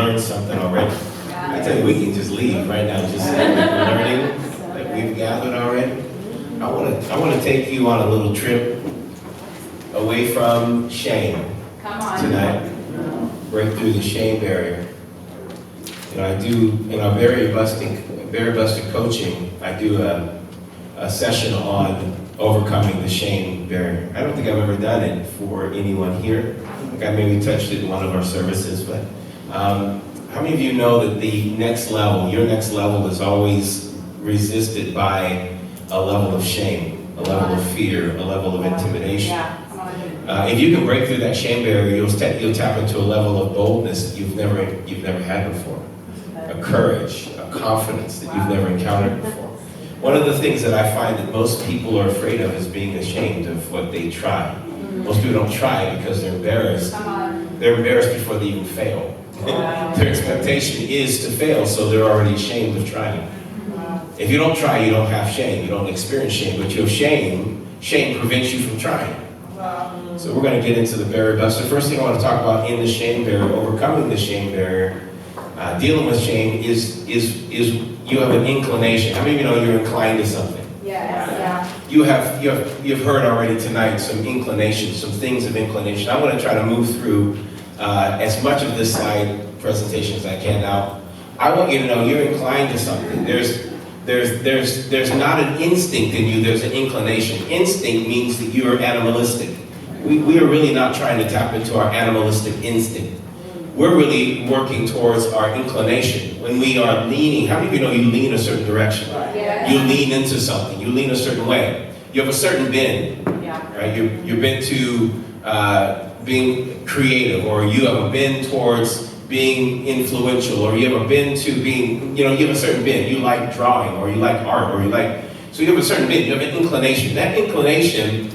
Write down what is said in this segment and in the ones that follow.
learned something already. I tell you, we can just leave right now, just say we're learning, like we've gathered already. I want to take you on a little trip away from shame tonight. Break through the shame barrier. You know, I do, in our Barrier Buster coaching, I do a session on overcoming the shame barrier. I don't think I've ever done it for anyone here. I think I maybe touched it in one of our services, but how many of you know that the next level, your next level is always resisted by a level of shame, a level of fear, a level of intimidation? If you can break through that shame barrier, you'll tap into a level of boldness that you've never had before, a courage, a confidence that you've never encountered before. One of the things that I find that most people are afraid of is being ashamed of what they try. Most people don't try because they're embarrassed. They're embarrassed before they even fail. Their expectation is to fail, so they're already ashamed of trying. If you don't try, you don't have shame. You don't experience shame, but you have shame. Shame prevents you from trying. So we're going to get into the barrier buster. First thing I want to talk about in the shame barrier, overcoming the shame barrier, dealing with shame is you have an inclination. How many of you know you're inclined to something? Yeah. You've heard already tonight some inclinations, some things of inclination. I'm going to try to move through as much of this slide presentation as I can. Now, I want you to know you're inclined to something. There's not an instinct in you, there's an inclination. Instinct means that you are animalistic. We are really not trying to tap into our animalistic instinct. We're really working towards our inclination. When we are leaning, how many of you know you lean a certain direction? Yeah. You lean into something, you lean a certain way. You have a certain bend, right? You're bent to being creative, or you have a bend towards being influential, or you have a bend to being, you have a certain bend. You like drawing, or you like art, or so you have a certain bend, you have an inclination. That inclination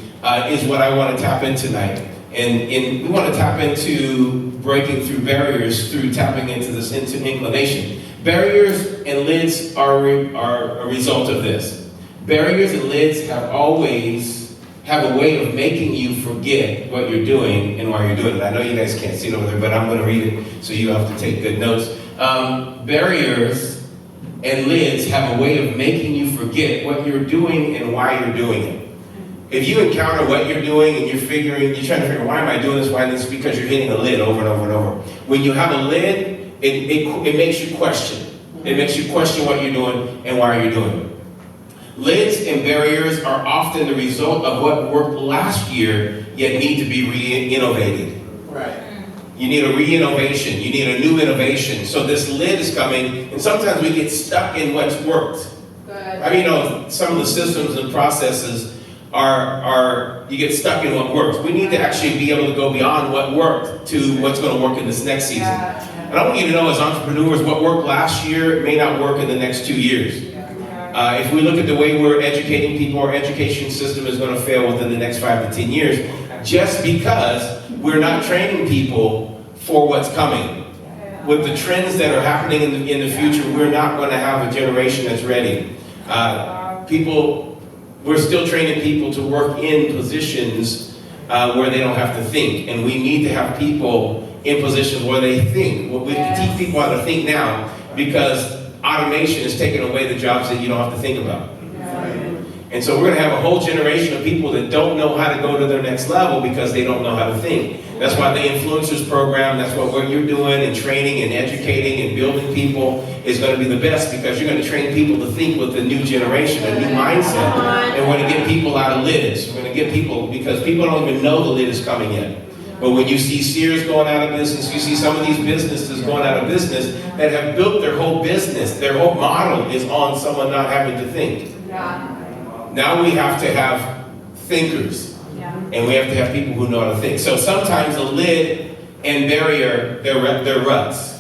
is what I want to tap into tonight. And we want to tap into breaking through barriers through tapping into this inclination. Barriers and lids are a result of this. Barriers and lids have a way of making you forget what you're doing and why you're doing it. I know you guys can't see it over there, but I'm going to read it, so you have to take good notes. Barriers and lids have a way of making you forget what you're doing and why you're doing it. If you encounter what you're doing and you're trying to figure, why am I doing this, why this, because you're hitting a lid over and over and over. When you have a lid, it makes you question. It makes you question what you're doing and why you're doing it. Lids and barriers are often the result of what worked last year, yet need to be re-innovated. Right. You need a re-innovation. You need a new innovation. So this lid is coming, and sometimes we get stuck in what's worked. Good. I mean, some of the systems and processes you get stuck in what works. We need to actually be able to go beyond what worked to what's going to work in this next season. And I want you to know, as entrepreneurs, what worked last year may not work in the next 2 years. If we look at the way we're educating people, our education system is going to fail within the next 5 to 10 years, just because we're not training people for what's coming. With the trends that are happening in the future, we're not going to have a generation that's ready. We're still training people to work in positions where they don't have to think. And we need to have people in positions where they think. Well, we can teach people how to think now, because automation is taking away the jobs that you don't have to think about. And so we're going to have a whole generation of people that don't know how to go to their next level because they don't know how to think. That's why the influencers program, that's what you're doing, and training and educating and building people is going to be the best, because you're going to train people to think with the new generation, a new mindset. And we're going to get people out of lids. We're going to get people, because people don't even know the lid is coming yet. But when you see Sears going out of business, you see some of these businesses going out of business that have built their whole business, their whole model is on someone not having to think. Now we have to have thinkers, and we have to have people who know how to think. So sometimes the lid and barrier, they're ruts.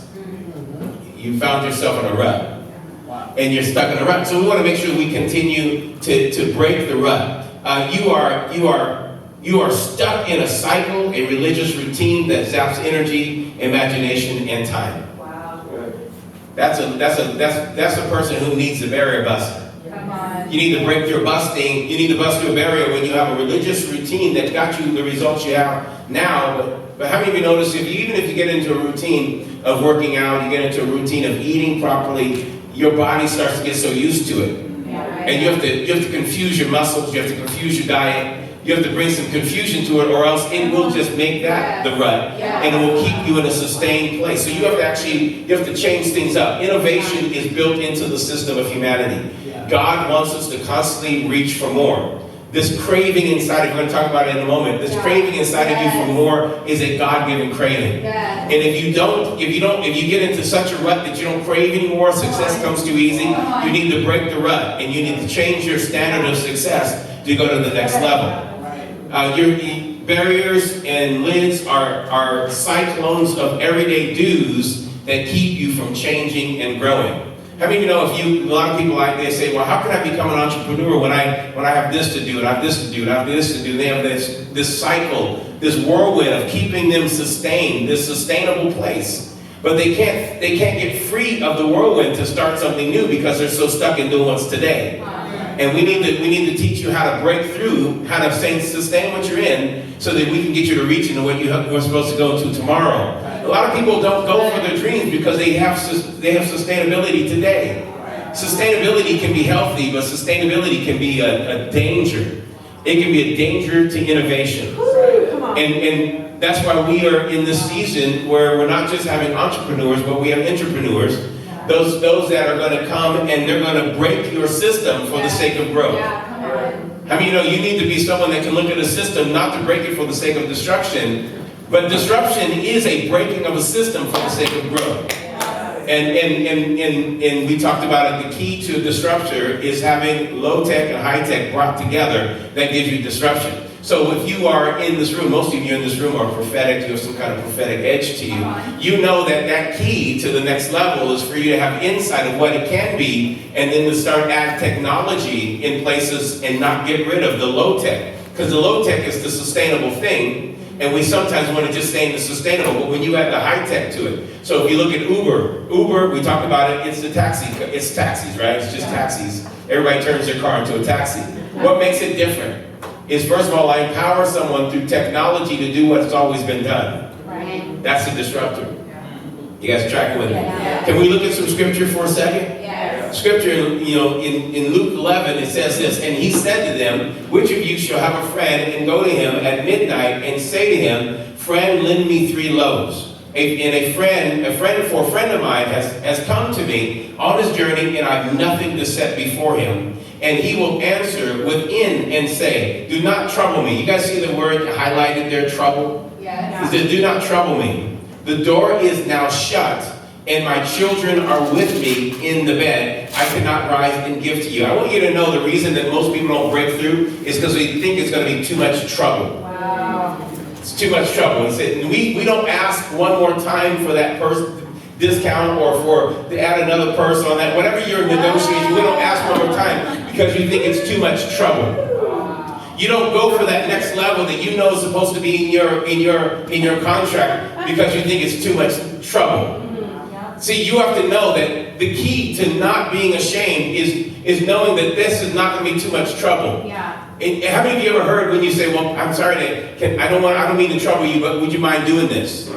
You found yourself in a rut, and you're stuck in a rut. So we want to make sure we continue to break the rut. You are stuck in a cycle, a religious routine that zaps energy, imagination, and time. Wow. That's a person who needs a barrier buster. Come on. You need to break through busting. You need to bust through a barrier when you have a religious routine that got you the results you have now. But how many of you notice even if you get into a routine of working out, you get into a routine of eating properly, your body starts to get so used to it. And you have to confuse your muscles, you have to confuse your diet, you have to bring some confusion to it, or else it will just make that the rut, and it will keep you in a sustained place. So you have to change things up. Innovation is built into the system of humanity. God wants us to constantly reach for more. This craving inside, we're going to talk about it in a moment, this craving inside of you for more is a God-given craving. And if you get into such a rut that you don't crave anymore, success comes too easy, you need to break the rut, and you need to change your standard of success to go to the next level. Your barriers and lids are cyclones of everyday do's that keep you from changing and growing. How many of you know a lot of people they say, well, how can I become an entrepreneur when I have this to do, and I have this to do, and I have this to do? They have this cycle, this whirlwind of keeping them sustained, this sustainable place. But they can't get free of the whirlwind to start something new because they're so stuck in doing what's today. And we need to teach you how to break through, how to sustain what you're in, so that we can get you to reach into what you're supposed to go into tomorrow. A lot of people don't go for their dreams because they have sustainability today. Sustainability can be healthy, but sustainability can be a danger. It can be a danger to innovation. And that's why we are in this season where we're not just having entrepreneurs, but we have entrepreneurs. Those that are going to come and they're going to break your system for the sake of growth. I mean, you need to be someone that can look at a system not to break it for the sake of destruction, but disruption is a breaking of a system for the sake of growth. And we talked about it, the key to a disruptor is having low-tech and high-tech brought together that gives you disruption. So if you are in this room, most of you in this room are prophetic, you have some kind of prophetic edge to you. You know that key to the next level is for you to have insight of what it can be, and then to start add technology in places and not get rid of the low-tech. Because the low-tech is the sustainable thing, and we sometimes want to just stay in the sustainable, but when you add the high-tech to it. So if you look at Uber, we talk about it, it's taxis, right? It's just taxis. Everybody turns their car into a taxi. What makes it different is, first of all, I empower someone through technology to do what's always been done. Right. That's a disruptor. You guys are tracking with me? Yeah. Can we look at some scripture for a second? Yes. Scripture, in Luke 11, it says this, and he said to them, which of you shall have a friend and go to him at midnight and say to him, friend, lend me 3 loaves. A friend of mine has come to me on his journey, and I have nothing to set before him. And he will answer within and say, do not trouble me. You guys see the word highlighted there, trouble? Yes. He said, do not trouble me. The door is now shut, and my children are with me in the bed. I cannot rise and give to you. I want you to know the reason that most people don't break through is because they think it's going to be too much trouble. Wow. It's too much trouble. And we don't ask one more time for that person discount or to add another person on that. Whatever you're negotiating, we don't ask one more time because you think it's too much trouble. You don't go for that next level that you know is supposed to be in your contract because you think it's too much trouble. See, you have to know that the key to not being ashamed is knowing that this is not going to be too much trouble. Yeah. And how many of you ever heard when you say, "Well, I'm sorry, I don't mean to trouble you, but would you mind doing this?"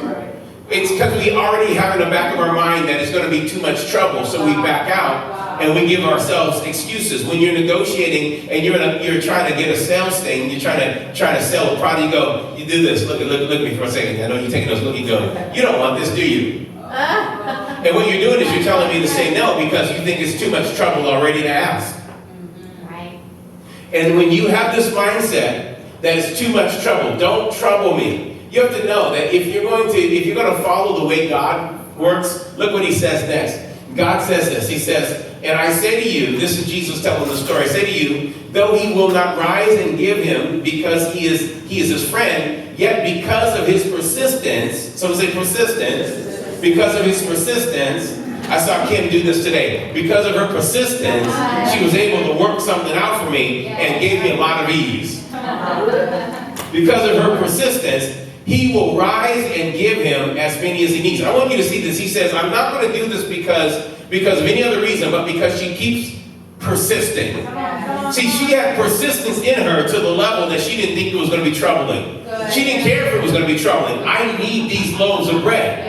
It's because we already have in the back of our mind that it's going to be too much trouble, so we back out and we give ourselves excuses. When you're negotiating and you're trying to get a sales thing, you're trying to sell a product, you go, you do this. Look at me for a second. I know you're taking those. Look, you go. You don't want this, do you? And what you're doing is you're telling me to say no because you think it's too much trouble already to ask. Right. And when you have this mindset that it's too much trouble, don't trouble me. You have to know that if you're going to follow the way God works, look what he says next. God says this. He says, and I say to you, this is Jesus telling the story. I say to you, though he will not rise and give him because he is his friend, yet because of his persistence, someone say persistence, because of his persistence, I saw Kim do this today. Because of her persistence, she was able to work something out for me and gave me a lot of ease. Because of her persistence, he will rise and give him as many as he needs. I want you to see this. He says, I'm not going to do this because of any other reason, but because she keeps persistent. See, she had persistence in her to the level that she didn't think it was going to be troubling. She didn't care if it was going to be troubling. I need these loaves of bread.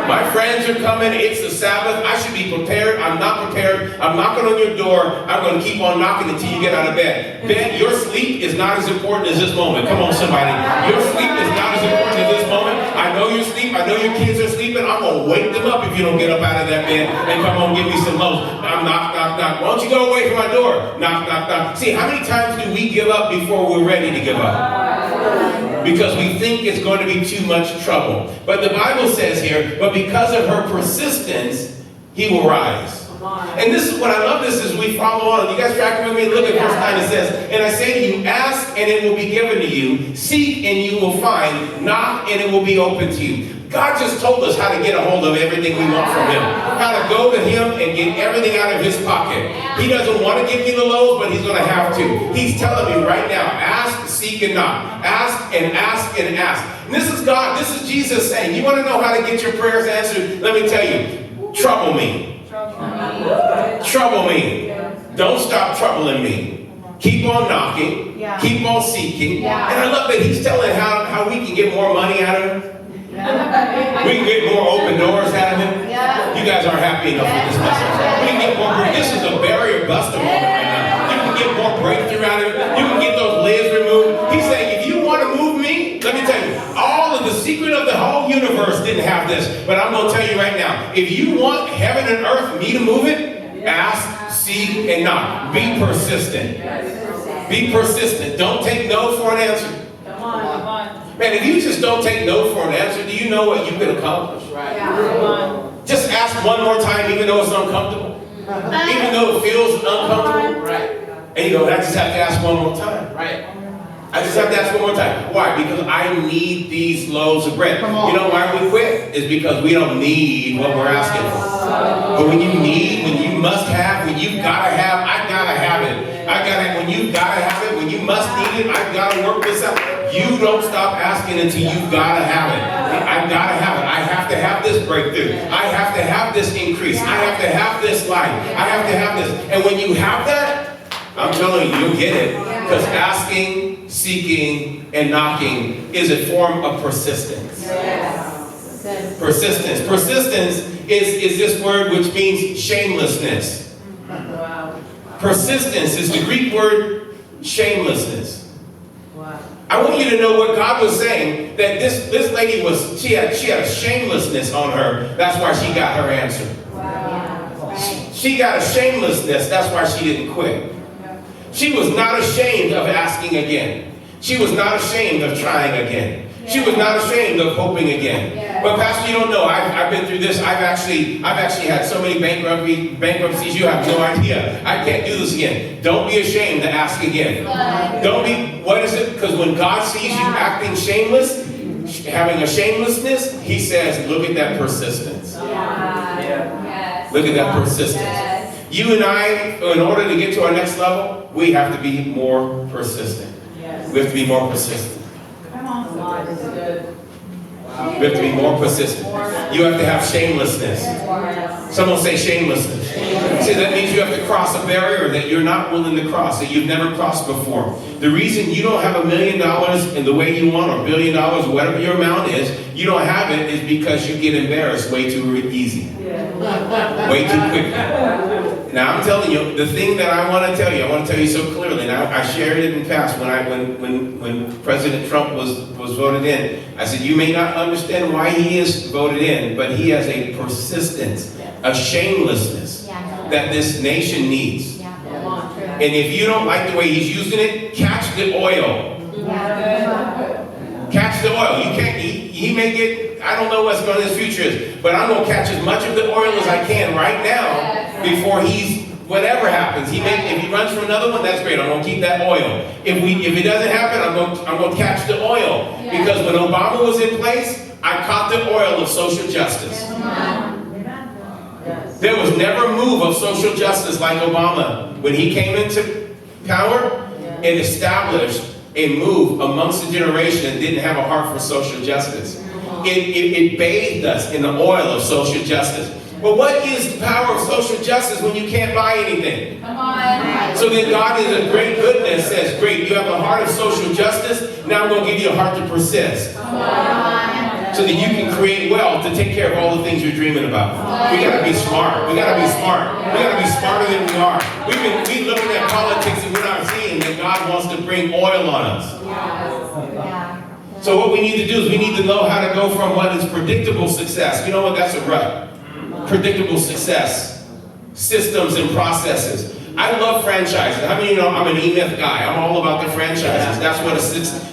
My friends are coming. It's the Sabbath. I should be prepared. I'm not prepared. I'm knocking on your door. I'm going to keep on knocking until you get out of bed. Ben, your sleep is not as important as this moment. Come on, somebody. Your sleep is not as important as this moment. I know you sleep. I know your kids are sleeping. I'm going to wake them up if you don't get up out of that bed and come on, give me some loaves. I'm knock, knock, knock. Why don't you go away from my door? Knock, knock, knock. See, how many times do we give up before we're ready to give up? Because we think it's going to be too much trouble. But the Bible says here, but because of her persistence, he will rise. And this is what I love this is we follow on. You guys tracking with me? Look at verse 9. It says, and I say to you, ask and it will be given to you. Seek and you will find. Knock and it will be open to you. God just told us how to get a hold of everything we want from him. How to go to him and get everything out of his pocket. He doesn't want to give me the loaves, but he's going to have to. He's telling me right now, ask, seek, and knock. Ask and ask and ask. And this is God, this is Jesus saying, you want to know how to get your prayers answered? Let me tell you, trouble me. Trouble me. Don't stop troubling me. Keep on knocking. Keep on seeking. And I love that he's telling how we can get more money out of him. We can get more open doors out of him. You guys aren't happy enough with this message. We can get more. This is a barrier buster moment right now. You can get more breakthrough out of it. You can get those lids removed. He's saying, if you want to move me, let me tell you, all of the secret of the whole universe didn't have this. But I'm going to tell you right now, if you want heaven and earth, me to move it, ask, seek, and knock. Be persistent. Be persistent. Don't take no for an answer. Come on. Man, if you just don't take no for an answer, do you know what you can accomplish? Right. Just ask one more time, even though it's uncomfortable. Even though it feels uncomfortable. Right. And you go, I just have to ask one more time. Right. I just have to ask one more time. Why? Because I need these loaves of bread. You know why we quit? It's because we don't need what we're asking for. But when you need, when you must have, when you've got to have, I got to have it. When you've got to have it, when you must need it, I've got to work this out. You don't stop asking until you've got to have it. I've got to have it. I have to have this breakthrough. I have to have this increase. I have to have this life. I have to have this. And when you have that, I'm telling you, you'll get it. Because asking, seeking, and knocking is a form of persistence. Yes. Persistence. Persistence is this word which means shamelessness. Wow. Persistence is the Greek word shamelessness. Wow. I want you to know what God was saying, that this lady was, she had a shamelessness on her. That's why she got her answer. Wow. She got a shamelessness. That's why she didn't quit. She was not ashamed of asking again. She was not ashamed of trying again. She was not ashamed of hoping again. But Pastor, you don't know. I've been through this. I've actually had so many bankruptcies. You have no idea. I can't do this again. Don't be ashamed to ask again. Don't be. What is it? Because when God sees you acting shameless, having a shamelessness, He says, "Look at that persistence. Look at that persistence." You and I, in order to get to our next level, we have to be more persistent. We have to be more persistent. We have to be more persistent. You have to have shamelessness. Someone say shamelessness. See, that means you have to cross a barrier that you're not willing to cross, that you've never crossed before. The reason you don't have $1 million in the way you want, or $1 billion, or whatever your amount is, you don't have it is because you get embarrassed way too easy. Way too quickly. Now I'm telling you, the thing that I want to tell you, I want to tell you so clearly. Now I shared it in the past when President Trump was voted in. I said, you may not understand why he is voted in, but he has a persistence, a shamelessness that this nation needs. And if you don't like the way he's using it, catch the oil. Catch the oil. You can't. He may get. I don't know what's going on his future is, but I'm going to catch as much of the oil as I can right now before he's whatever happens. If he runs for another one, that's great. I'm going to keep that oil. If it doesn't happen, I'm going to catch the oil because when Obama was in place, I caught the oil of social justice. There was never a move of social justice like Obama. When he came into power, it established a move amongst the generation that didn't have a heart for social justice. It bathed us in the oil of social justice. But what is the power of social justice when you can't buy anything? Come on. So then God in a great goodness says, great, you have a heart of social justice, now I'm going to give you a heart to persist. Come on. So that you can create wealth to take care of all the things you're dreaming about. We got to be smart. We got to be smart. We got to be smarter than we are. We looking at politics and we're not seeing that God wants to bring oil on us. So what we need to do is we need to know how to go from what is predictable success. You know what? That's a rut. Predictable success. Systems and processes. I love franchises. How many of you know I'm an E-Myth guy? I'm all about the franchises. That's what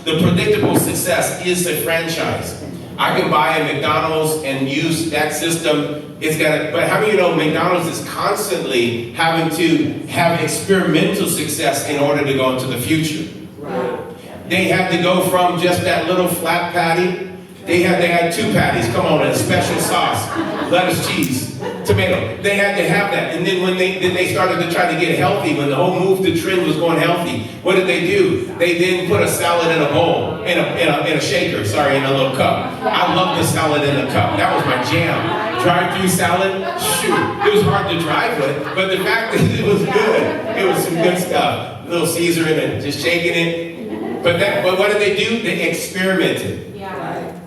the predictable success is, a franchise. I can buy a McDonald's and use that system. But how many of you know McDonald's is constantly having to have experimental success in order to go into the future? They had to go from just that little flat patty. They had 2 patties, come on, and a special sauce, lettuce, cheese, tomato. They had to have that. And then when they started to try to get healthy, when the whole move to trend was going healthy, what did they do? They then put a salad in a bowl, in a shaker, in a little cup. I love the salad in a cup. That was my jam. Drive-through salad, shoot. It was hard to drive with, but the fact that it was good, it was some good stuff. A little Caesar in it, just shaking it. But what did they do? They experimented.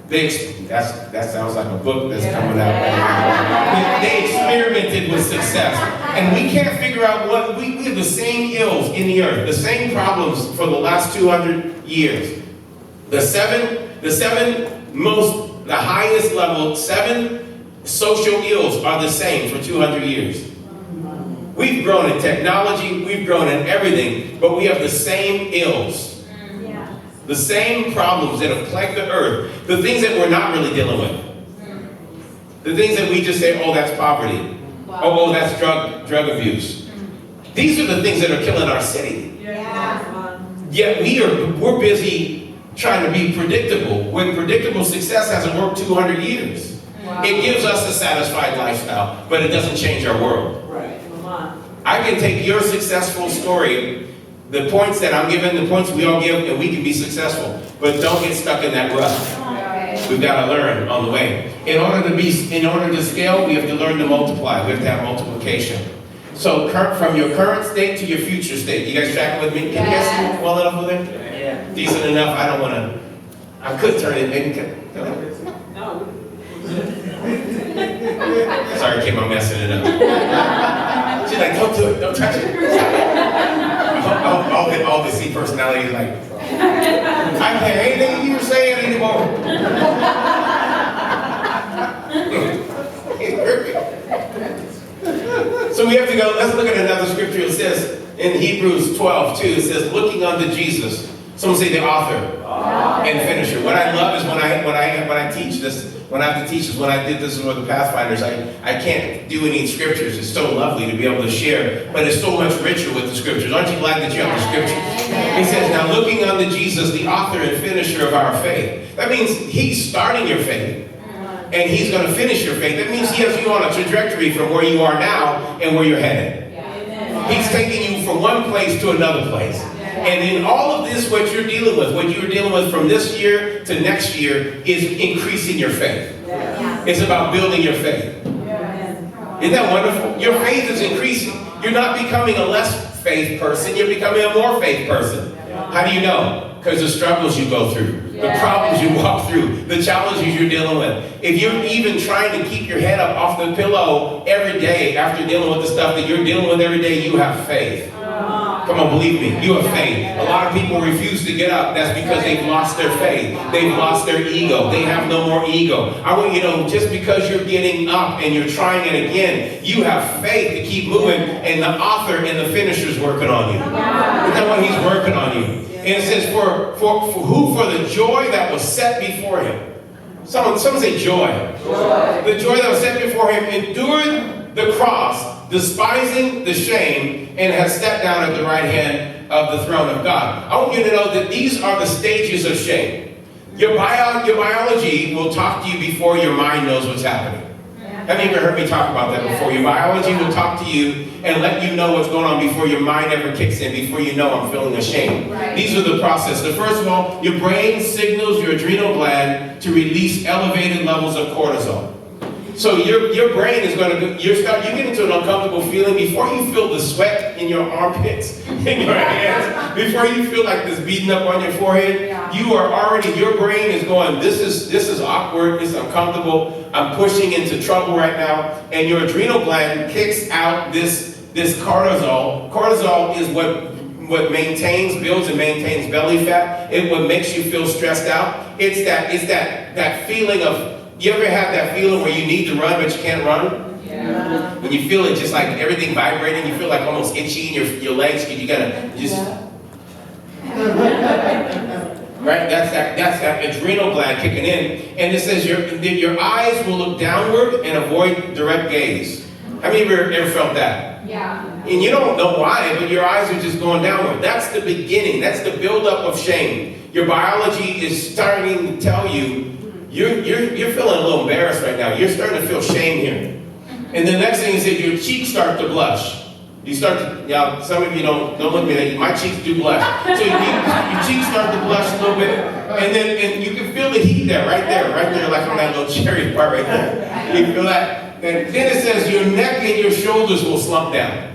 That sounds like a book that's coming out right now. They experimented with success. And we can't figure out what, we have the same ills in the earth, the same problems for the last 200 years. The highest level, 7 social ills are the same for 200 years. We've grown in technology, we've grown in everything, but we have the same ills. The same problems that have plagued the earth, the things that we're not really dealing with. The things that we just say, oh, that's poverty. Oh, that's drug abuse. These are the things that are killing our city. Yet we're busy trying to be predictable when predictable success hasn't worked 200 years. It gives us a satisfied lifestyle, but it doesn't change our world. I can take your successful story, the points that I'm giving, the points we all give, and we can be successful. But don't get stuck in that rut. We've got to learn on the way. In order to scale, we have to learn to multiply. We have to have multiplication. So from your current state to your future state. You guys tracking with me? Can you guys see well enough with it? Yeah. Decent enough. I don't want to. I could turn it. Maybe. No. Sorry, Kim, I'm messing it up. She's like, don't do it. Don't touch it. All the C personalities like, I can't hear anything you were saying anymore. So we have to go, let's look at another scripture. It says in Hebrews 12:2, it says, looking unto Jesus. Someone say the author and finisher. What I love is when I teach this, when I have to teach this, when I did this with the Pathfinders, I can't do any scriptures. It's so lovely to be able to share, but it's so much richer with the scriptures. Aren't you glad that you have the scriptures? He says, now looking unto Jesus, the author and finisher of our faith. That means he's starting your faith, and he's going to finish your faith. That means he has you on a trajectory from where you are now and where you're headed. He's taking you from one place to another place. And in all of this, what you're dealing with, what you're dealing with from this year to next year is increasing your faith. It's about building your faith. Isn't that wonderful? Your faith is increasing. You're not becoming a less faith person. You're becoming a more faith person. How do you know? Because the struggles you go through, the problems you walk through, the challenges you're dealing with. If you're even trying to keep your head up off the pillow every day after dealing with the stuff that you're dealing with every day, you have faith. Come on, believe me, you have faith. A lot of people refuse to get up. That's because they've lost their faith. They've lost their ego. They have no more ego. I want you to know, just because you're getting up and you're trying it again, you have faith to keep moving, and the author and the finisher's working on you. Isn't that what he's working on you? And it says, for the joy that was set before him. Someone say joy. The joy that was set before him endured the cross, despising the shame, and has stepped down at the right hand of the throne of God. I want you to know that these are the stages of shame. Your biology will talk to you before your mind knows what's happening. Have you ever heard me talk about that before? Your biology will talk to you and let you know what's going on before your mind ever kicks in, before you know I'm feeling ashamed. These are the process. The first of all, your brain signals your adrenal gland to release elevated levels of cortisol. So your brain is going to, you get into an uncomfortable feeling before you feel the sweat in your armpits, in your hands, before you feel like this beating up on your forehead, you are already, your brain is going, this is awkward, it's uncomfortable, I'm pushing into trouble right now, and your adrenal gland kicks out this cortisol. Cortisol is what builds and maintains belly fat. It's what makes you feel stressed out. It's that feeling of, you ever have that feeling where you need to run but you can't run? Yeah. When you feel it just like everything vibrating, you feel like almost itchy in your legs, because you gotta just... Right? That's that adrenal gland kicking in. And it says your eyes will look downward and avoid direct gaze. How many of you ever felt that? Yeah. And you don't know why, but your eyes are just going downward. That's the beginning. That's the buildup of shame. Your biology is starting to tell you, you're feeling a little embarrassed right now. You're starting to feel shame here. And the next thing is that your cheeks start to blush. You start to, now some of you don't look at me, my cheeks do blush. So your cheeks start to blush a little bit. And you can feel the heat there, right there, like on that little cherry part right there. You feel that? And then it says your neck and your shoulders will slump down.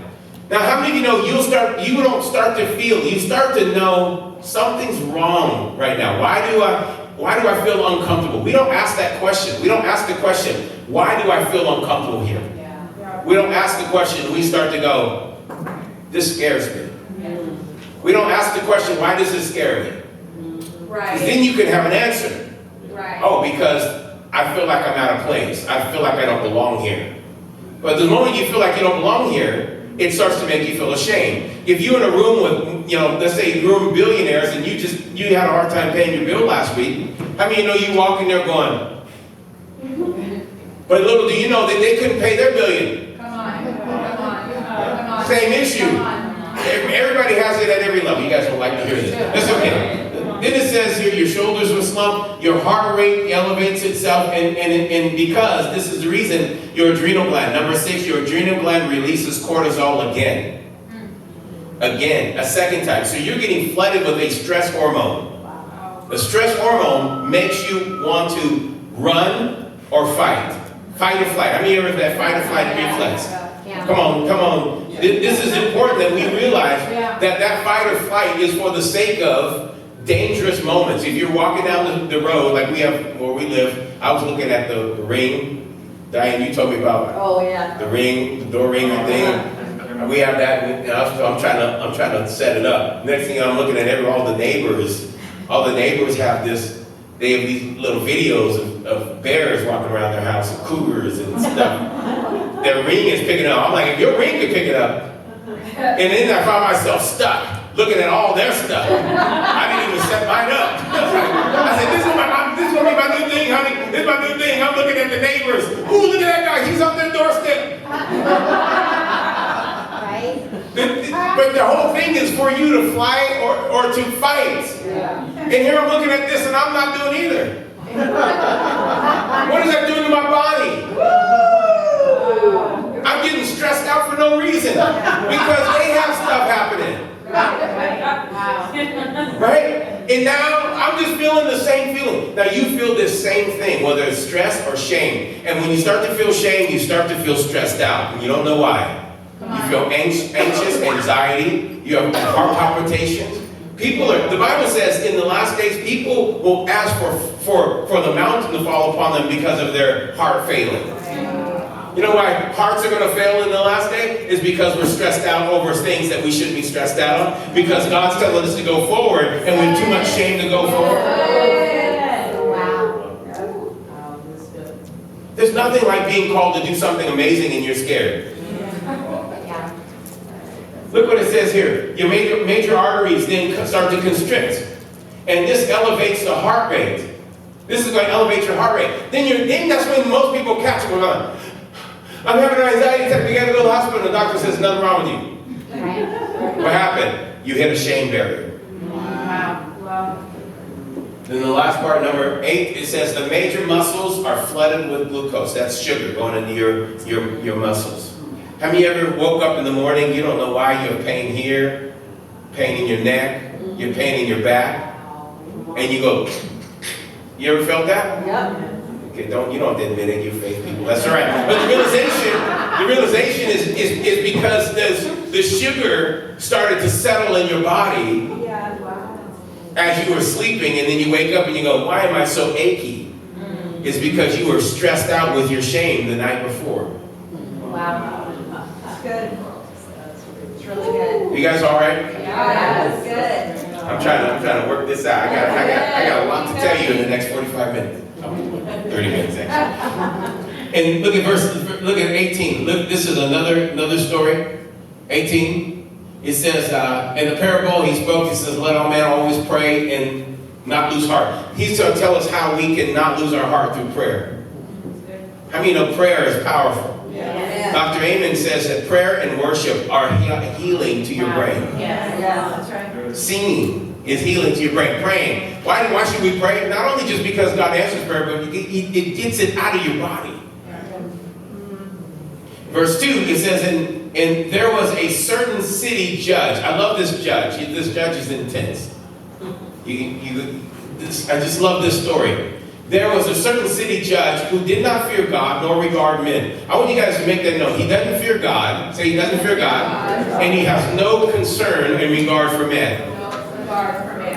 Now, how many of you know you don't start to feel, you start to know something's wrong right now. Why do I feel uncomfortable? We don't ask that question. We don't ask the question, why do I feel uncomfortable here? Yeah. We don't ask the question, we start to go, this scares me. Yeah. We don't ask the question, why does this scare me? Right. Because then you can have an answer. Right. Oh, because I feel like I'm out of place. I feel like I don't belong here. But the moment you feel like you don't belong here, it starts to make you feel ashamed. If you're in a room with, let's say you're with billionaires and you had a hard time paying your bill last week, how many of you know you walk in there going, but little do you know that they couldn't pay their billion. Come on. Same issue. Come on. Everybody has it at every level. You guys don't like to hear this. That's okay. Then it says here, your shoulders will slump, your heart rate elevates itself, and because, this is the reason, your adrenal gland, number 6, your adrenal gland releases cortisol again. Again, a second time. So you're getting flooded with a stress hormone. The stress hormone makes you want to run or fight. Fight or flight. How many of you ever had that fight or flight reflex? Come on. This is important that we realize that fight or flight is for the sake of dangerous moments. If you're walking down the road, like we have where we live, I was looking at the ring. Diane, you told me about the ring, the door ring thing. We have that, and I'm trying to set it up. Next thing I'm looking at all the neighbors. All the neighbors have this. They have these little videos of bears walking around their house, and cougars and stuff. Their ring is picking up. I'm like, if your ring could pick it up. And then I found myself stuck looking at all their stuff. I didn't even set mine up. I said, this is gonna be my new thing, honey. This is my new thing. I'm looking at the neighbors. Ooh, look at that guy. He's on their doorstep. But the whole thing is for you to fly or to fight. Yeah. And here I'm looking at this and I'm not doing either. What is that doing to my body? I'm getting stressed out for no reason because they have stuff happening. Right? And now I'm just feeling the same feeling. Now you feel this same thing, whether it's stress or shame. And when you start to feel shame, you start to feel stressed out. And you don't know why. You feel anxious, anxiety, you have heart palpitations. The Bible says in the last days, people will ask for the mountain to fall upon them because of their heart failing. You know why hearts are going to fail in the last day? Is because we're stressed out over things that we shouldn't be stressed out on. Because God's telling us to go forward and we have too much shame to go forward. Wow. There's nothing like being called to do something amazing and you're scared. Look what it says here. Your major arteries then start to constrict. And this elevates the heart rate. This is going to elevate your heart rate. Then that's when most people catch it. I'm having an anxiety attack. We got to go to the hospital. The doctor says nothing wrong with you. What happened? You hit a shame barrier. Wow. Then the last part, number 8, it says the major muscles are flooded with glucose. That's sugar going into your muscles. Have you ever woke up in the morning, you don't know why, you have pain here, pain in your neck, you have pain in your back, and you go, you ever felt that? Yep. Okay, you don't have to admit it, you faith people. That's all right. But the realization is because the sugar started to settle in your body as you were sleeping, and then you wake up and you go, why am I so achy? It's because you were stressed out with your shame the night before. Wow. That's good. It's really good. You guys all right? Yeah, that's good. I'm trying to work this out. I got a lot to tell you in the next 45 minutes. 30 minutes actually. And look at 18. Look, this is another story. 18. It says, in the parable he spoke, he says, let all men always pray and not lose heart. He's going to tell us how we can not lose our heart through prayer. How many know prayer is powerful? Yeah. Dr. Amen says that prayer and worship are healing to your brain. Yeah, that's right. Singing is healing to your brain. Praying. Why should we pray? Not only just because God answers prayer, but it gets it out of your body. Verse 2, it says, and there was a certain city judge. I love this judge. This judge is intense. I just love this story. There was a certain city judge who did not fear God nor regard men. I want you guys to make that note. He doesn't fear God. Say he doesn't fear God. And he has no concern in regard for men.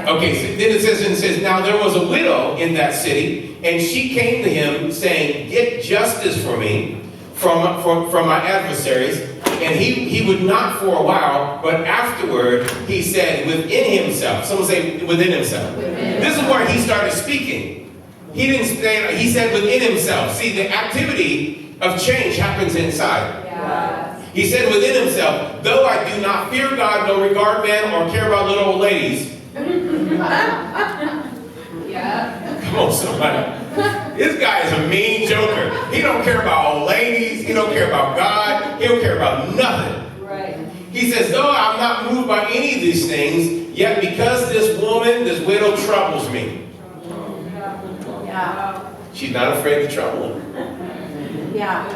Okay, so then it says, now there was a widow in that city, and she came to him saying, get justice for me from my adversaries. And he would not for a while, but afterward he said within himself. Someone say within himself. This is where he started speaking. He didn't stand, he said within himself. See, the activity of change happens inside. Yeah. He said within himself, though I do not fear God, nor regard men, or care about little old ladies. Yeah. Come on, somebody. This guy is a mean joker. He don't care about old ladies. He don't care about God. He don't care about nothing. Right. He says, though I'm not moved by any of these things, yet because this woman, this widow troubles me. Yeah. She's not afraid to trouble him. Yeah.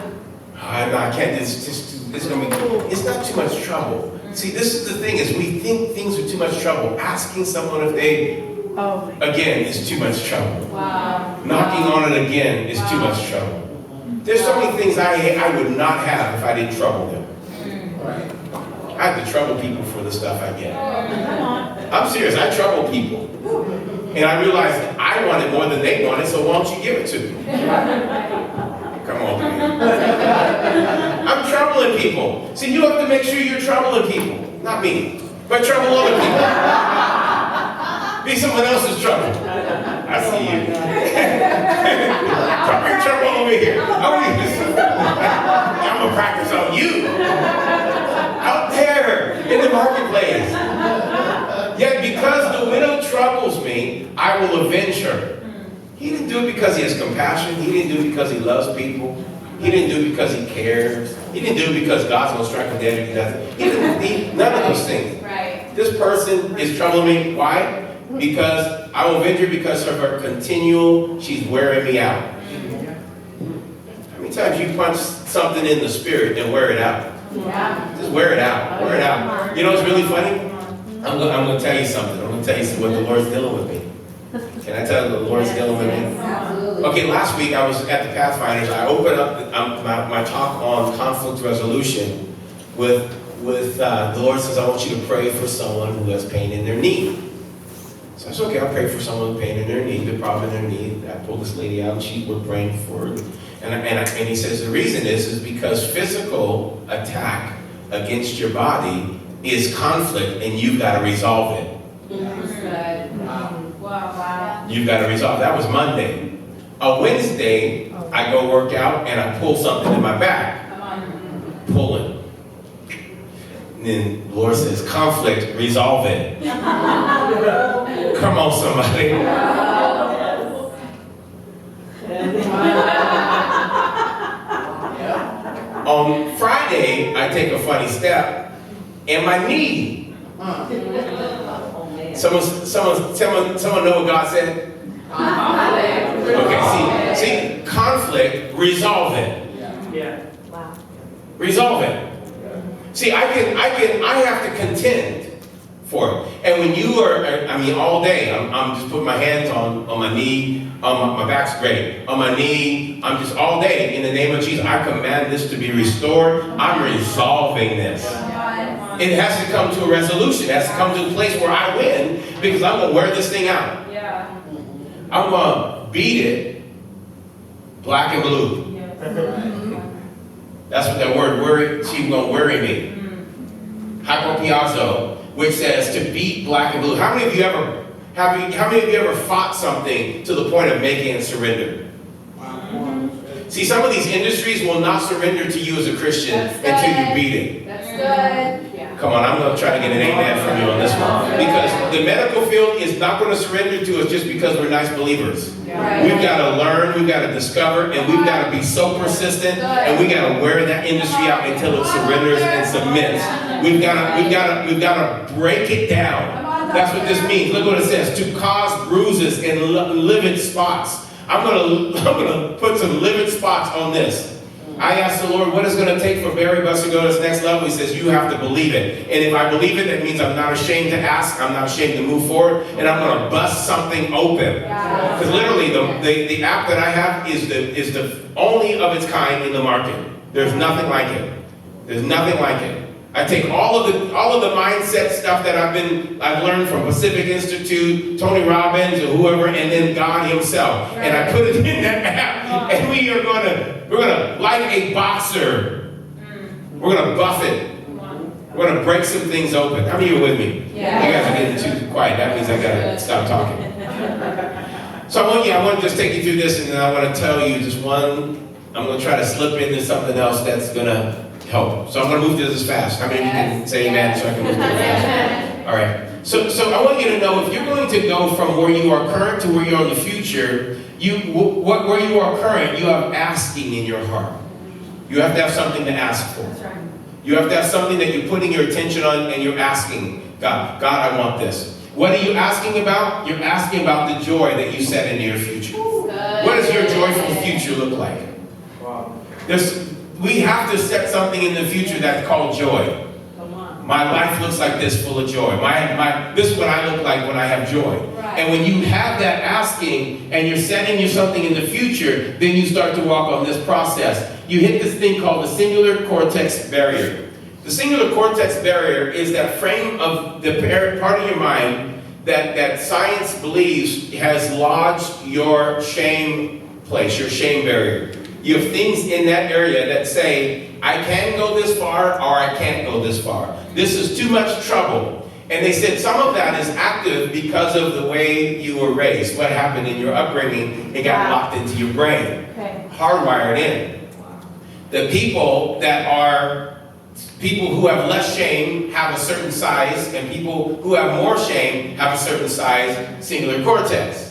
No, I can't. It's not too much trouble. See, this is the thing, is we think things are too much trouble. Asking someone if they, again, is too much trouble. Wow. Knocking on it again is too much trouble. There's so many things I would not have if I didn't trouble them. I have to trouble people for the stuff I get. I'm serious, I trouble people. And I realized I want it more than they want it, so why don't you give it to me? Come on, man. I'm troubling people. See, you have to make sure you're troubling people. Not me, but trouble other people. Be someone else's trouble. I see you. Drop your trouble over here. I'm going to practice on you. Out there in the marketplace. Yet because the widow troubles me, I will avenge her. He didn't do it because he has compassion. He didn't do it because he loves people. He didn't do it because he cares. He didn't do it because God's going to strike him dead if he doesn't. He didn't need none of those things. Right. This person is troubling me. Why? Because I will avenge her because of her continual, she's wearing me out. How many times you punch something in the spirit and wear it out? Yeah. Just wear it out. Wear it out. You know what's really funny? I'm going to tell you something. I'm going to tell you what the Lord's dealing with me. Can I tell you the Lord's dealing with me? Absolutely. Okay, last week I was at the Pathfinders. I opened up my talk on conflict resolution with the Lord says, I want you to pray for someone who has pain in their knee. So I said, okay, I'll pray for someone with pain in their knee, the problem in their knee. I pulled this lady out, and we're praying for her. And he says the reason is because physical attack against your body is conflict, and you've got to resolve it. Wow. You've got to resolve. That was Monday. A Wednesday, I go work out and I pull something in my back. Come on. Pulling. And then the Lord says, conflict, resolve it. Come on, somebody. On Friday, I take a funny step, and my knee. Someone know what God said? Okay, see, conflict, resolve it. Yeah. Resolve it. See, I have to contend for it. And when you are, I mean, all day, I'm just putting my hands on my knee, my back's great, on my knee, I'm just all day, in the name of Jesus, I command this to be restored. I'm resolving this. It has to come to a resolution. It has to come to a place where I win, because I'm going to wear this thing out. Yeah. I'm going to beat it black and blue. That's what that word, worry, she's going to worry me. Hypopiazo, which says to beat black and blue. How many of you ever fought something to the point of making it surrender? See, some of these industries will not surrender to you as a Christian until you beat it. That's good. Yeah. Come on, I'm going to try to get an amen from you on this one. Because the medical field is not going to surrender to us just because we're nice believers. Right. We've got to learn, we've got to discover, and we've got to be so persistent, and we've got to wear that industry out until it surrenders and submits. We've got to break it down. That's what this means. Look what it says: to cause bruises and livid spots. I'm gonna put some livid spots on this. I asked the Lord, what is going to take for Barry Bus to go to this next level? He says, you have to believe it. And if I believe it, that means I'm not ashamed to ask. I'm not ashamed to move forward. And I'm going to bust something open. Because literally, the app that I have is the only of its kind in the market. There's nothing like it. There's nothing like it. I take all of the mindset stuff that I've learned from Pacific Institute, Tony Robbins, or whoever, and then God Himself, and I put it in that app. And we're gonna like a boxer. We're gonna buff it. We're gonna break some things open. How many of you are with me? Yeah. You guys are getting too quiet. That means I gotta stop talking. So I want to just take you through this, and then I want to tell you just one. I'm gonna try to slip into something else that's gonna help. So I'm going to move through this fast. How many of you can say amen so I can move through it fast? All right. So I want you to know, if you're going to go from where you are current to where you are in the future, where you are current, you have asking in your heart. You have to have something to ask for. You have to have something that you're putting your attention on and you're asking God, I want this. What are you asking about? You're asking about the joy that you set into your future. What does your joyful future look like? We have to set something in the future that's called joy. My life looks like this, full of joy. This is what I look like when I have joy. Right. And when you have that asking and you're setting you something in the future, then you start to walk on this process. You hit this thing called the singular cortex barrier. The singular cortex barrier is that frame of the part of your mind that science believes has lodged your shame place, your shame barrier. You have things in that area that say, I can go this far or I can't go this far. This is too much trouble. And they said some of that is active because of the way you were raised. What happened in your upbringing, it got locked into your brain. Hardwired in. The people who have less shame have a certain size, and people who have more shame have a certain size singular cortex.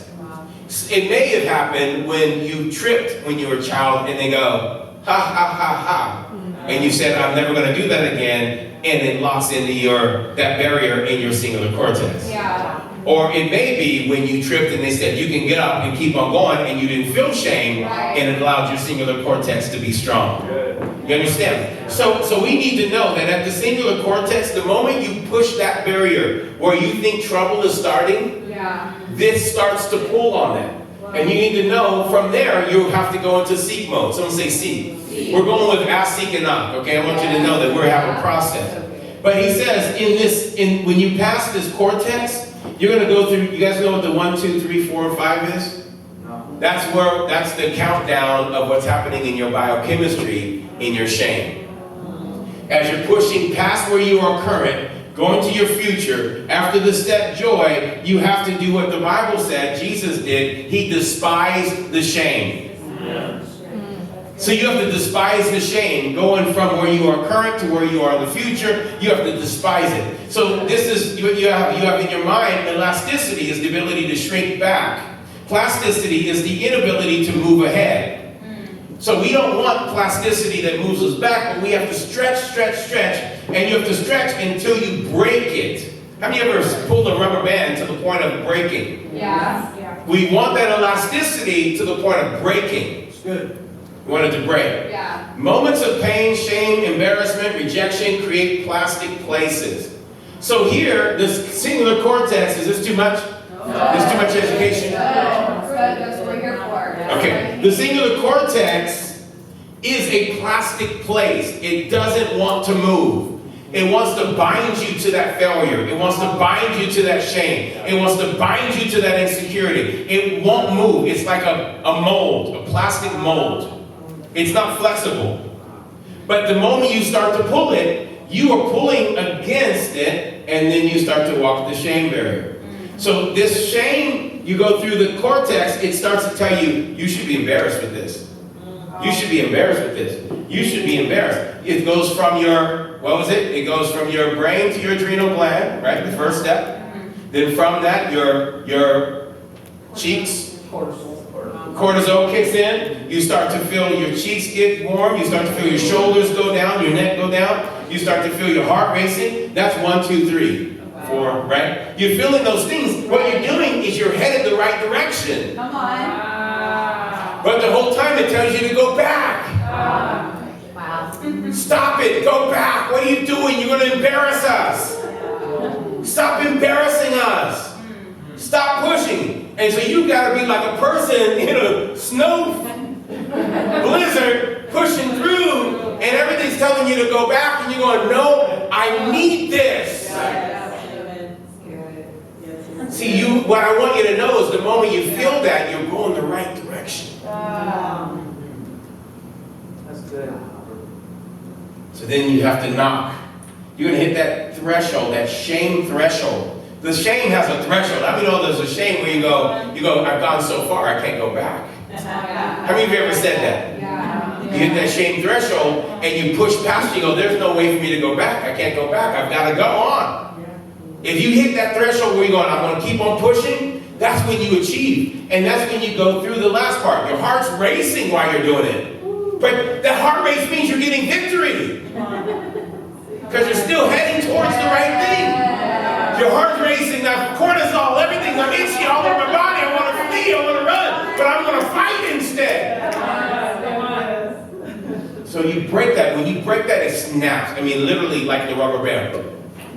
It may have happened when you tripped when you were a child and they go, ha, ha, ha, ha. And you said, I'm never going to do that again. And it locks into that barrier in your singular cortex. Yeah. Or it may be when you tripped and they said, you can get up and keep on going, and you didn't feel shame, and it allowed your singular cortex to be strong. You understand? So we need to know that at the singular cortex, the moment you push that barrier where you think trouble is starting, this starts to pull on that. And you need to know from there, you have to go into seek mode. Someone say seek. We're going with ask, seek, and knock. Okay, I want you to know that we have a process. But he says when you pass this cortex, you're going to go through, you guys know what the 1, 2, 3, 4, 5 is? No. That's the countdown of what's happening in your biochemistry, in your shame. As you're pushing past where you are current, going to your future, after the step joy, you have to do what the Bible said Jesus did. He despised the shame. Yeah. So you have to despise the shame, going from where you are current to where you are in the future. You have to despise it. So this is what you have in your mind. Elasticity is the ability to shrink back. Plasticity is the inability to move ahead. So we don't want plasticity that moves us back, but we have to stretch, and you have to stretch until you break it. Have you ever pulled a rubber band to the point of breaking? Yeah. We want that elasticity to the point of breaking. Good. We want it to break. Moments of pain, shame, embarrassment, rejection create plastic places. So here, this singular cortex, is this too much? There's too much education? That's what we're here for. Okay, the singular cortex is a plastic place. It doesn't want to move. It wants to bind you to that failure. It wants to bind you to that shame. It wants to bind you to that insecurity. It won't move. It's like a mold, a plastic mold. It's not flexible. But the moment you start to pull it, you are pulling against it, and then you start to walk the shame barrier. So this shame, you go through the cortex, it starts to tell you, you should be embarrassed with this. You should be embarrassed with this. You should be embarrassed. It goes from your, what was it? It goes from your brain to your adrenal gland, right? The first step. Then from that, your cheeks, cortisol kicks in. You start to feel your cheeks get warm. You start to feel your shoulders go down, your neck go down. You start to feel your heart racing. That's 1, 2, 3, 4, right? You're feeling those things. What you're doing is you're headed the right direction. Come on. But the whole time it tells you to go back. Wow. Stop it. Go back. What are you doing? You're going to embarrass us. Stop embarrassing us. Stop pushing. And so you got to be like a person in a snow blizzard pushing through, and everything's telling you to go back, and you're going, no, I need this. See, what I want you to know is the moment you feel that, you're going the right direction. That's good. So then you have to knock. You're going to hit that threshold, that shame threshold. The shame has a threshold. How many know there's a shame where you go, I've gone so far, I can't go back. How many of you ever said that? Yeah. You hit that shame threshold and you push past it, you go, there's no way for me to go back. I can't go back. I've got to go on. If you hit that threshold where you're going, I'm going to keep on pushing, that's when you achieve. And that's when you go through the last part. Your heart's racing while you're doing it. But that heart race means you're getting victory. Because you're still heading towards the right thing. Your heart's racing, now cortisol, everything, I'm itchy all over my body, I want to flee, I want to run, but I'm going to fight instead. So you break that. When you break that, it snaps. I mean, literally like the rubber band.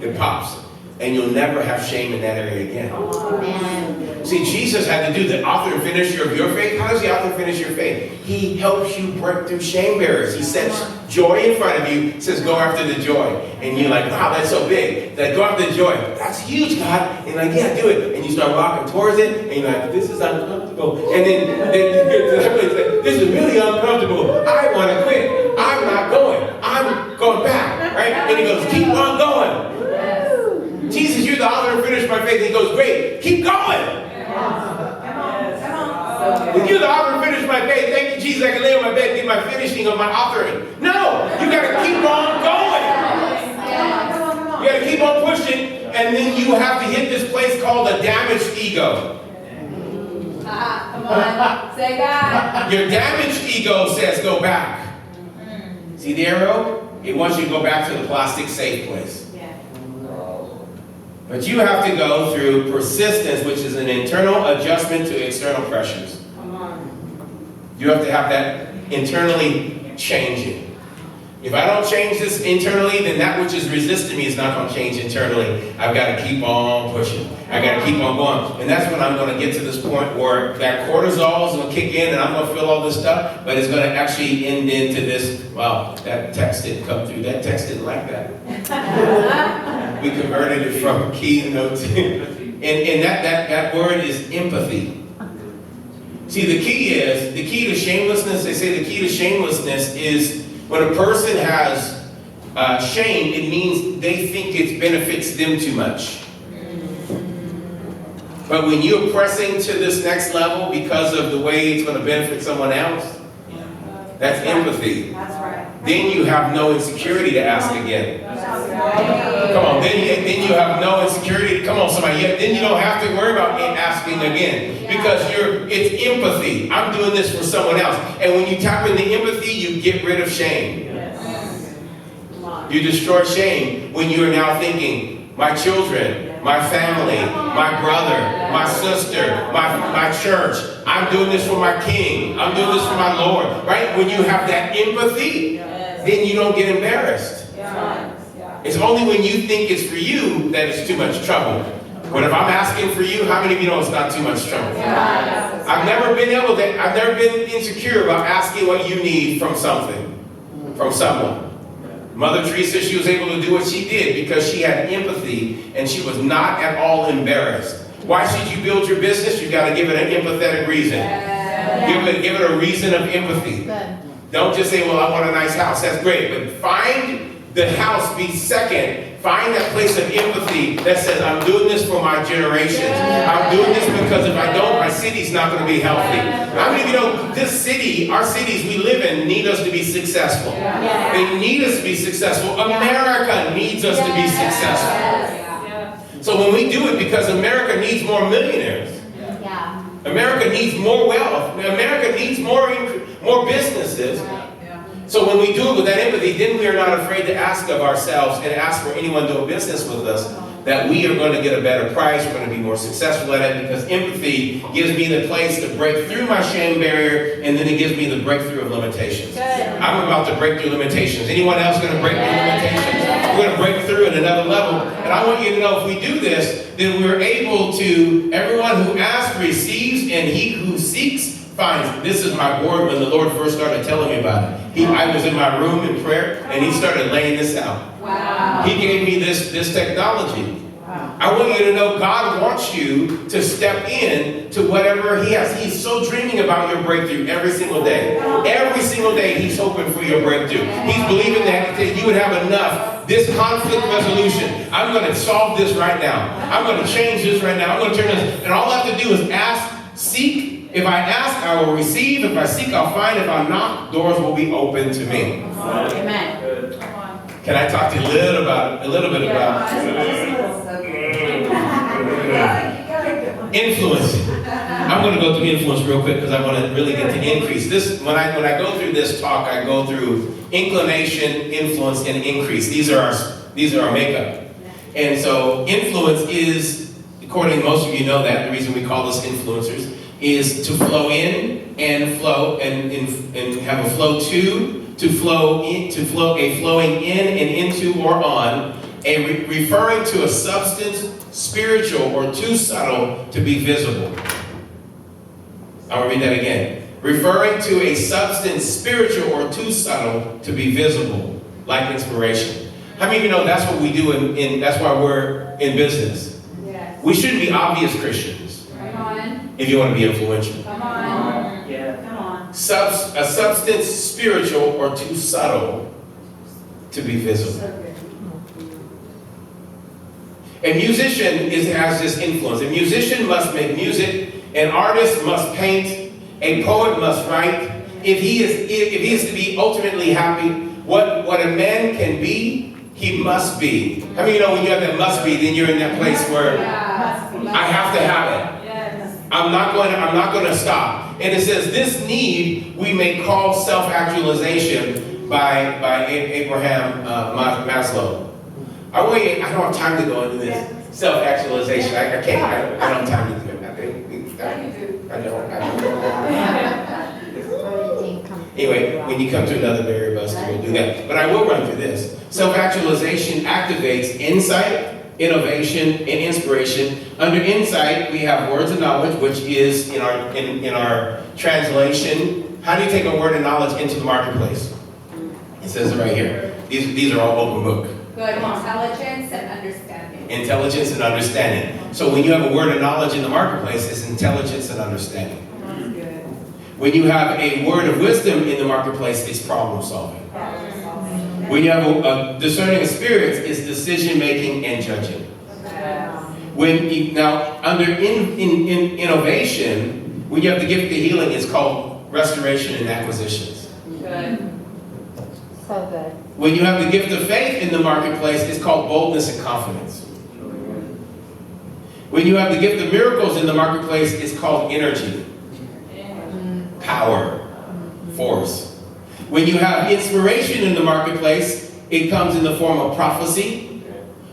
It pops. And you'll never have shame in that area again. Amen. See, Jesus had to do the author and finisher of your faith. How does the author and finisher your faith? He helps you break through shame barriers. He sets joy in front of you, says, go after the joy. And you're like, wow, that's so big. Like, go after the joy. That's huge, God. And like, yeah, do it. And you start walking towards it, and you're like, this is uncomfortable. And then this is really uncomfortable. I want to quit. I'm not going. I'm going back. Right? And he goes, keep on going. Jesus, you're the author and finisher of my faith. He goes, great, keep going. If you're the author and finisher of my faith, thank you, Jesus, I can lay on my bed and get my finishing of my authoring. No, you got to keep on going. You got to keep on pushing, and then you have to hit this place called a damaged ego. Come on, say God. Your damaged ego says go back. See the arrow? It wants you to go back to the plastic safe place. But you have to go through persistence, which is an internal adjustment to external pressures. You have to have that internally changing. If I don't change this internally, then that which is resisting me is not going to change internally. I've got to keep on pushing. I've got to keep on going. And that's when I'm going to get to this point where that cortisol is going to kick in and I'm going to feel all this stuff, but it's going to actually end into this, wow, that text didn't come through. That text didn't like that. We converted it from keynote to, and that word is empathy. See, the key to shamelessness, they say the key to shamelessness is when a person has shame, it means they think it benefits them too much. But when you're pressing to this next level because of the way it's going to benefit someone else, that's empathy. That's right. Then you have no insecurity to ask again. Come on, then you have no insecurity. Come on, somebody. Then you don't have to worry about asking again because it's empathy. I'm doing this for someone else. And when you tap into empathy, you get rid of shame. You destroy shame when you are now thinking, my children, my family, my brother, my sister, my church. I'm doing this for my King. I'm doing this for my Lord. Right? When you have that empathy, then you don't get embarrassed. It's only when you think it's for you that it's too much trouble. But if I'm asking for you, how many of you know it's not too much trouble? I've never been insecure about asking what you need from someone. Mother Teresa, she was able to do what she did because she had empathy and she was not at all embarrassed. Why should you build your business? You got to give it an empathetic reason. Give it a reason of empathy. Don't just say, well, I want a nice house. That's great. But find the house be second. Find that place of empathy that says, I'm doing this for my generations. I'm doing this because if I don't, my city's not going to be healthy. How many of you know this city, our cities we live in, need us to be successful? They need us to be successful. America needs us to be successful. So when we do it, because America needs more millionaires. America needs more wealth. America needs more businesses. So when we do it with that empathy, then we are not afraid to ask of ourselves and ask for anyone doing business with us that we are going to get a better price, we're going to be more successful at it, because empathy gives me the place to break through my shame barrier, and then it gives me the breakthrough of limitations. I'm about to break through limitations. Anyone else going to break through limitations? We're going to break through at another level. And I want you to know if we do this, then we're able to, everyone who asks receives, and he who seeks finds. This is my board when the Lord first started telling me about it. I was in my room in prayer, and he started laying this out. Wow. He gave me this technology. Wow. I want you to know God wants you to step in to whatever he has. He's so dreaming about your breakthrough every single day. Every single day he's hoping for your breakthrough. He's believing that you would have enough. This conflict resolution. I'm going to solve this right now. I'm going to change this right now. I'm going to turn this. And all I have to do is ask, seek. If I ask, I will receive. If I seek, I'll find. If I knock, doors will be open to me. Amen. Can I talk to you a little bit about influence? I'm going to go through influence real quick because I want to really get to increase. This when I go through this talk, I go through inclination, influence, and increase. These are our makeup. And so influence is, according to most of you know that, the reason we call us influencers is to flow in and flow and have a flow to flow in, to flow a flowing in and into or on, referring to a substance, spiritual or too subtle to be visible. I'll read that again. Referring to a substance, spiritual or too subtle to be visible, like inspiration. How many of you know that's what we do that's why we're in business? Yes. We shouldn't be obvious Christians. If you want to be influential. Come on. Yeah. Come on. A substance spiritual or too subtle to be visible. A musician has this influence. A musician must make music. An artist must paint. A poet must write. If he is to be ultimately happy, what a man can be, he must be. How many of you know when you have that must be, then you're in that place where I have to have it. I'm not going to stop. And it says this need we may call self-actualization by Abraham Maslow. I don't have time to go into this self-actualization. I can't. I don't have time to do it. I don't. Anyway, when you come to another barrier bus, we'll do that. But I will run through this. Self-actualization activates insight, innovation, and inspiration. Under insight, we have words of knowledge, which is in our translation. How do you take a word of knowledge into the marketplace? It says it right here. These are all open book. Good. Intelligence and understanding. Intelligence and understanding. So when you have a word of knowledge in the marketplace, it's intelligence and understanding. That's good. When you have a word of wisdom in the marketplace, it's problem solving. When you have a discerning of spirits, it's decision making and judging. Under innovation, when you have the gift of healing, it's called restoration and acquisitions. Good. So good. When you have the gift of faith in the marketplace, it's called boldness and confidence. When you have the gift of miracles in the marketplace, it's called energy, power, force. When you have inspiration in the marketplace, it comes in the form of prophecy.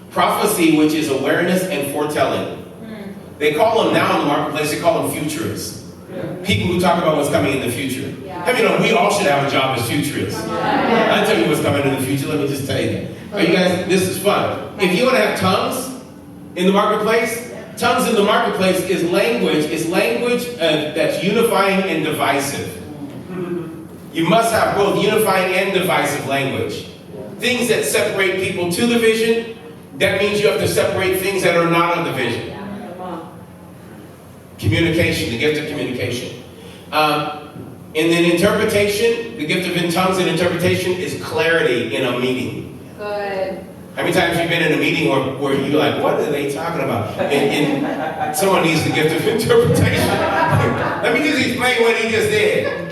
Prophecy, which is awareness and foretelling. They call them now in the marketplace, they call them futurists. People who talk about what's coming in the future. Yeah. Have you know, we all should have a job as futurists. I'll tell you what's coming in the future. Let me just tell you that. Are you guys, this is fun. If you want to have tongues in the marketplace, tongues in the marketplace is language. It's language that's unifying and divisive. You must have both unifying and divisive language. Things that separate people to the vision, that means you have to separate things that are not of the vision. Communication, the gift of communication. And then interpretation, the gift of tongues and interpretation is clarity in a meeting. Good. How many times you've been in a meeting where you're like, what are they talking about? And someone needs the gift of interpretation. Let me just explain what he just did.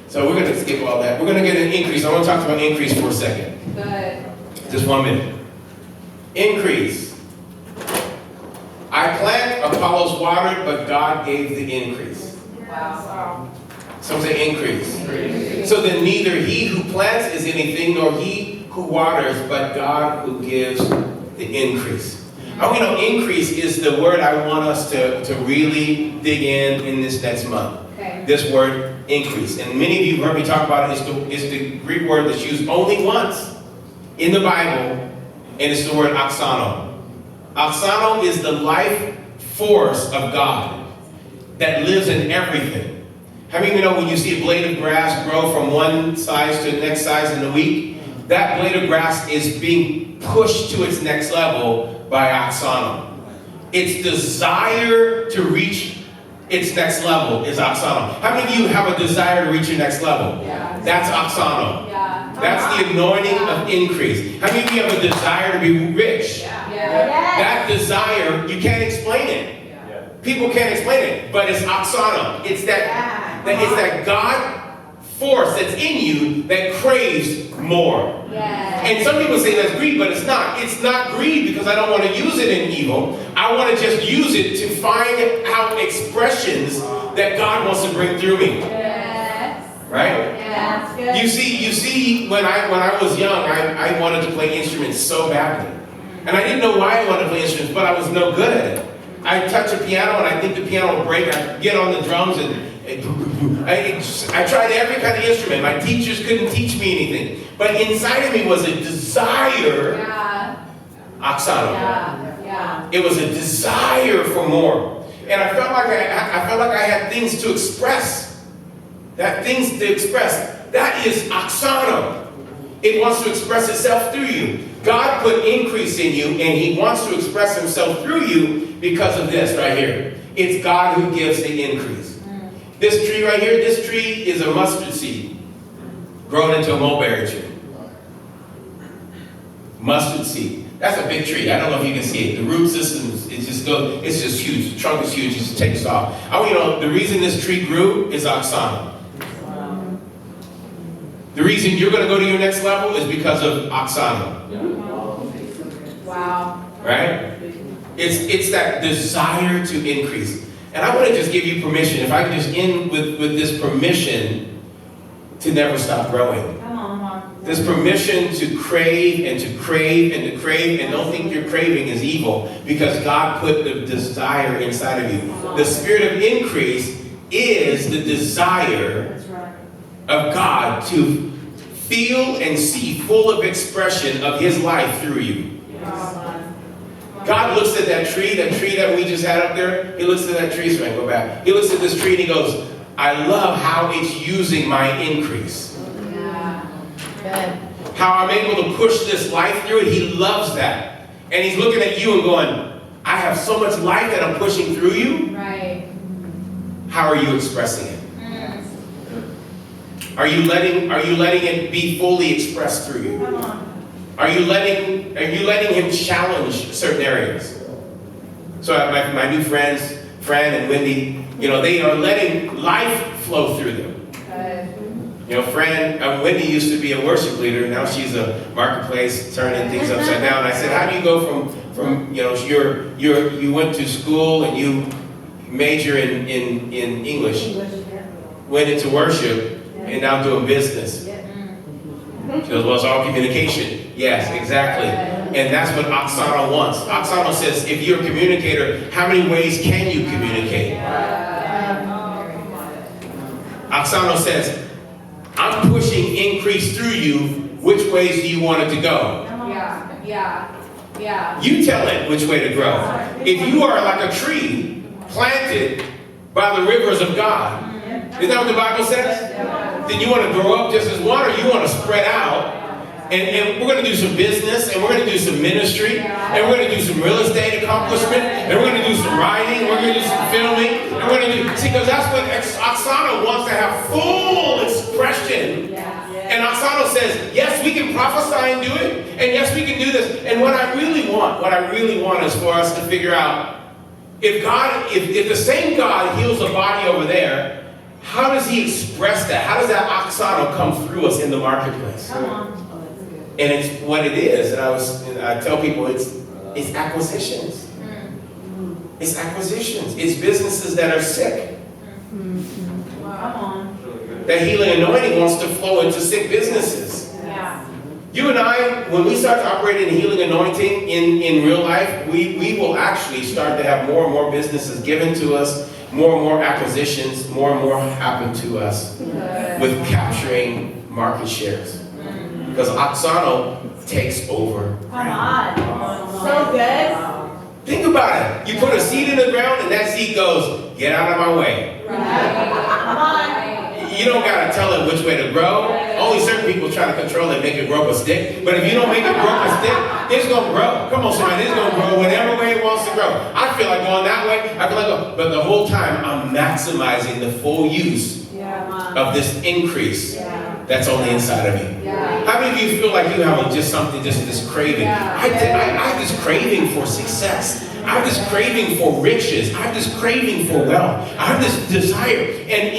So we're going to skip all that. We're going to get an increase. I want to talk about increase for a second. Good. Just 1 minute. Increase. I plant, Apollos watered, but God gave the increase. Wow. Some say increase. So then neither he who plants is anything, nor he who waters, but God who gives the increase. Oh, you know, increase is the word I want us to really dig in this next month. Okay. This word, increase. And many of you have heard me talk about it. It's the Greek word that's used only once in the Bible, and it's the word oxano. Oxano is the life force of God that lives in everything. How many of you know when you see a blade of grass grow from one size to the next size in a week, that blade of grass is being pushed to its next level by oxano. Its desire to reach its next level is oxano. How many of you have a desire to reach your next level? Yeah. That's oxano. Yeah. That's the anointing of increase. How many of you have a desire to be rich? Yeah. That desire, you can't explain it. Yeah. People can't explain it, but it's oxana. It's that God force that's in you that craves more. Yeah. And some people say that's greed, but it's not. It's not greed because I don't want to use it in evil. I want to just use it to find out expressions that God wants to bring through me. Yes. Right? Yeah. That's good. You see, when I was young, I wanted to play instruments so badly. And I didn't know why I wanted to play instruments, but I was no good at it. I touch a piano and I think the piano will break. I get on the drums and I tried every kind of instrument. My teachers couldn't teach me anything. But inside of me was a desire, oxano. Yeah. It was a desire for more. And I felt like I had things to express. That is oxano. It wants to express itself through you. God put increase in you, and he wants to express himself through you because of this right here. It's God who gives the increase. This tree right here, this tree is a mustard seed grown into a mulberry tree. Mustard seed. That's a big tree. I don't know if you can see it. The root system, it's just huge. The trunk is huge. It just takes off. The reason this tree grew is oxana. The reason you're going to go to your next level is because of oxana. Wow. Right? It's that desire to increase. And I want to just give you permission, if I can just end with this permission to never stop growing. Come on. This permission to crave and to crave and to crave, and don't think your craving is evil, because God put the desire inside of you. The spirit of increase is the desire of God to feel and see full of expression of his life through you. God looks at that tree that we just had up there. He looks at that tree, so I go back. He looks at this tree and he goes, I love how it's using my increase. Yeah. Good. How I'm able to push this life through it. He loves that. And he's looking at you and going, I have so much life that I'm pushing through you. Right. How are you expressing it? Are you letting it be fully expressed through you? Come on. Are you letting him challenge certain areas? So my new friend and Wendy, they are letting life flow through them. Wendy used to be a worship leader. Now she's a marketplace, turning things upside down. I said, how do you go from you went to school and you major in English, went into worship, and now doing business? She goes, well, it's all communication. Yes, exactly. And that's what oxano wants. Oxano says, if you're a communicator, how many ways can you communicate? Oksana says, I'm pushing increase through you. Which ways do you want it to go? Yeah. You tell it which way to grow. If you are like a tree planted by the rivers of God, isn't that what the Bible says? Then you want to grow up just as one, or you want to spread out. And we're going to do some business, and we're going to do some ministry, and we're going to do some real estate accomplishment, and we're going to do some writing, we're going to do some filming, and we're going to do, see, because that's what Oksana wants to have full expression. And Oksana says, yes, we can prophesy and do it, and yes, we can do this. And what I really want is for us to figure out, if the same God heals a body over there, how does he express that? How does that Oksana come through us in the marketplace? And it's what it is. And I tell people it's acquisitions. It's acquisitions. It's businesses that are sick. That healing anointing wants to flow into sick businesses. You and I, when we start to operate in healing anointing in real life, we will actually start to have more and more businesses given to us, more and more acquisitions, more and more happen to us with capturing market shares. Because Oksana takes over. Come on. So good. Think about it. You put a seed in the ground and that seed goes, get out of my way. Come on. You don't got to tell it which way to grow. Only certain people try to control it, make it grow up a stick. But if you don't make it grow up a stick, it's going to grow. Come on, somebody, it's going to grow whatever way it wants to grow. I feel like going that way. I feel like going, but the whole time I'm maximizing the full use of this increase that's on the inside of you. How many of you feel like you have just this craving? I have this craving for success. I have this craving for riches. I have this craving for wealth. I have this desire. And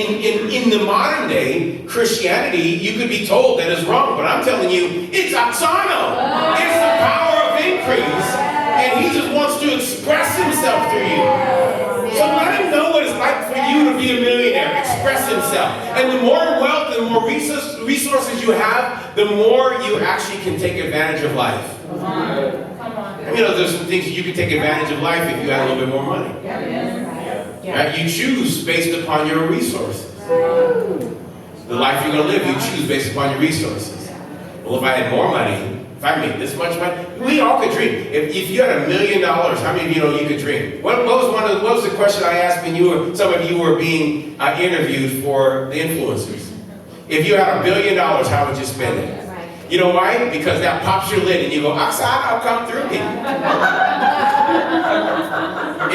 in the modern day Christianity, you could be told that is wrong, but I'm telling you, it's Oksana. It's the power of increase. And he just wants to express himself through you. So let him know what it's like for you to be a millionaire. Express himself. And the more wealth and the more resources you have, the more you actually can take advantage of life. You know, there's some things you can take advantage of life if you had a little bit more money. Right? You choose based upon your resources. The life you're going to live, you choose based upon your resources. Well, if I had more money, if I made this much money, we all could dream. If you had $1 million, how many of you know you could dream? What was the question I asked when some of you were being interviewed for the influencers? If you had $1 billion, how would you spend it? You know why? Because that pops your lid and you go, I'll come through me.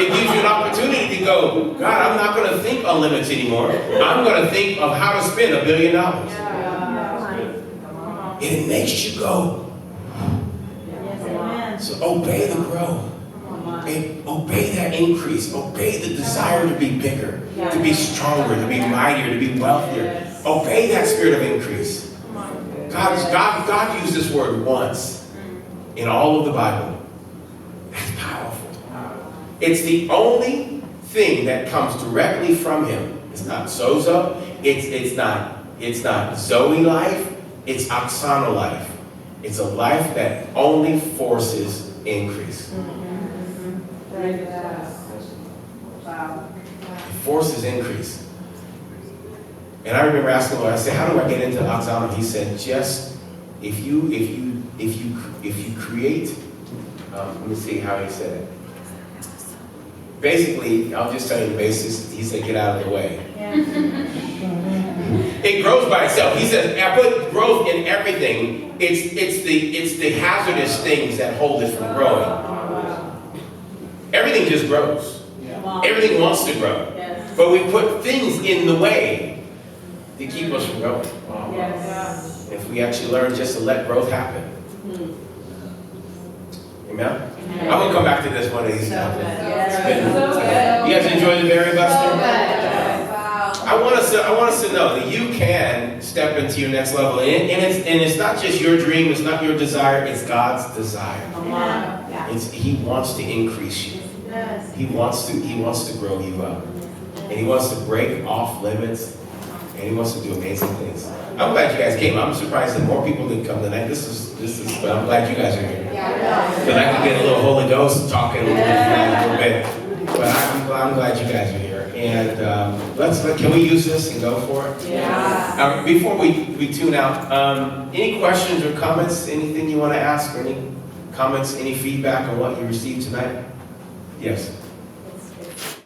It gives you an opportunity to go, God, I'm not going to think unlimited anymore. I'm going to think of how to spend $1 billion. It makes you go. So obey the growth. Obey that increase. Obey the desire to be bigger, to be stronger, to be mightier, to be wealthier. Obey that spirit of increase. God used this word once in all of the Bible. That's powerful. It's the only thing that comes directly from him. It's not sozo. It's not Zoe life. It's Oksana life. It's a life that only forces increase. It forces increase. And I remember asking the Lord, I said, how do I get into Oksana? He said, just if you create, let me see how he said it. Basically, I'll just tell you the basics. He said, get out of the way. It grows by itself. He says, I put growth in everything. It's the hazardous things that hold it from growing. Everything just grows. Everything wants to grow. But we put things in the way to keep us from growing. If we actually learn just to let growth happen. Amen? I'm going to come back to this one of these times. You guys enjoy the Berry Buster? I want us to know that you can step into your next level. And it's not just your dream, it's not your desire, it's God's desire. He wants to increase you. He wants to grow you up. And he wants to break off limits. And he wants to do amazing things. I'm glad you guys came. I'm surprised that more people didn't come tonight. But I'm glad you guys are here. Because I can get a little Holy Ghost talking with you guys a little bit. But I'm glad you guys are here. And can we use this and go for it? Yeah. Before we tune out, any questions or comments, anything you want to ask, or any comments, any feedback on what you received tonight? Yes.